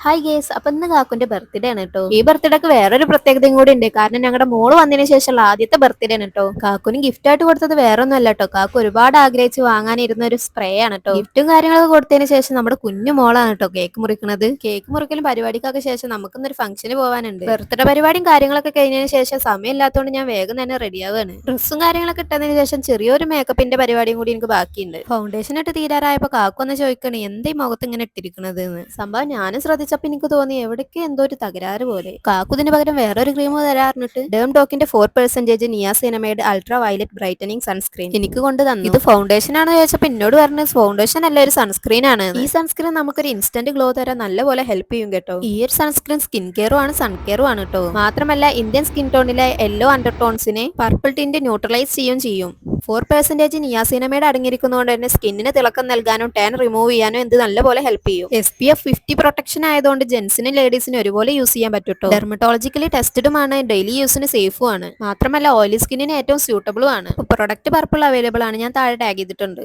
Hi guys, അപ്പൊ ഇന്ന് കാക്കുന്റെ birthday ആണ് കേട്ടോ. ഈ ബർത്ത്ഡേക്ക് വേറൊരു പ്രത്യേകതയും കൂടി ഉണ്ട്. കാരണം ഞങ്ങളുടെ മോള് വന്നതിന് ശേഷമുള്ള ആദ്യത്തെ ബർത്ത്ഡേ ആണ് കേട്ടോ. കാക്കുന് ഗിഫ്റ്റ് ആയിട്ട് കൊടുത്തത് വേറൊന്നും അല്ല കേട്ടോ. കാക്കു ഒരുപാട് ആഗ്രഹിച്ച് വാങ്ങാനിരുന്ന ഒരു സ്പ്രേ ആണ് കേട്ടോ. ഗിഫ്റ്റും കാര്യങ്ങളൊക്കെ കൊടുത്തതിന് ശേഷം നമ്മുടെ കുഞ്ഞു മോളാണ് കേട്ടോ കേക്ക് മുറിക്കുന്നത്. കേക്ക് മുറിക്കലും പരിപാടിക്കൊക്കെ ശേഷം നമുക്കിന്നൊരു ഫംഗ്ഷന് പോകാനുണ്ട്. ബർത്ത്ഡേ പരിപാടിയും കാര്യങ്ങളൊക്കെ കഴിഞ്ഞതിന് ശേഷം സമയമില്ലാത്തതുകൊണ്ട് ഞാൻ വേഗം തന്നെ റെഡി ആവുകയാണ്. ഡ്രസ്സും കാര്യങ്ങളൊക്കെ ഇട്ടതിന് ശേഷം ചെറിയൊരു മേക്കപ്പിന്റെ പരിപാടിയും കൂടി എനിക്ക് ബാക്കിയുണ്ട്. ഫൗണ്ടേഷൻ ഇട്ട് തീരാറായപ്പോ കാക്കു ഒന്ന് ചോദിക്കണേ എന്താ ഈ മുഖത്ത് ഇങ്ങനെ ഇട്ടിരിക്കുന്നത് എന്ന്. സംഭവം ഞാനും ശ്രദ്ധിച്ചപ്പോ എനിക്ക് തോന്നി എവിടേക്ക് എന്തോ ഒരു തകരാറ് പോലെ. കാക്കുതിന് പകരം വേറൊരു ക്രീം തരാറിട്ട് ഡേം ടോക്കിന്റെ 4% niacinamide ultra violet brightening sunscreen എനിക്ക് കൊണ്ട് തന്നു. ഇത് ഫൗണ്ടേഷൻ ആണെന്ന് ചോദിച്ചപ്പോ എന്നോട് പറഞ്ഞു ഫൗണ്ടേഷൻ അല്ല, ഒരു സൺസ്ക്രീൻ ആണ്. ഈ സൺസ്ക്രീൻ നമുക്കൊരു ഇൻസ്റ്റന്റ് ഗ്ലോ തരാൻ നല്ലപോലെ ഹെൽപ്പ് ചെയ്യും കേട്ടോ. ഈ ഒരു സൺസ്ക്രീൻ സ്കിൻ കെയറും ആണ് സൺ കെയറും ആണ് കേട്ടോ. മാത്രമല്ല ഇന്ത്യൻ സ്കിൻ ടോണിലെ യെല്ലോ അണ്ടർടോൺസിനെ പർപ്പിൾ ടിന്റ് ന്യൂട്രലൈസ് ചെയ്യും. 4% നിയാസിനമൈഡ് അടങ്ങിയിരിക്കുന്നതുകൊണ്ട് തന്നെ സ്കിന്നിന് തിളക്കം നൽകാനും ടാൻ റിമൂവ് ചെയ്യാനും ഇത് നല്ലപോലെ ഹെൽപ്പ് ചെയ്യും. SPF 50 പ്രൊട്ടക്ഷൻ ആയതുകൊണ്ട് ജെൻസിനും ലേഡീസിനും ഒരുപോലെ യൂസ് ചെയ്യാൻ പറ്റും. ഡെർമറ്റോളജിക്കലി ടെസ്റ്റഡുമാണ്, ഡെയിലി യൂസിന് സേഫും ആണ്. മാത്രമല്ല ഓയിലി സ്കിന്നിന് ഏറ്റവും സ്യൂട്ടബിളും ആണ്. പ്രൊഡക്റ്റ് പർപ്പിൾ അവൈലബിൾ ആണ്, ഞാൻ താഴെ ടാഗ് ചെയ്തിട്ടുണ്ട്.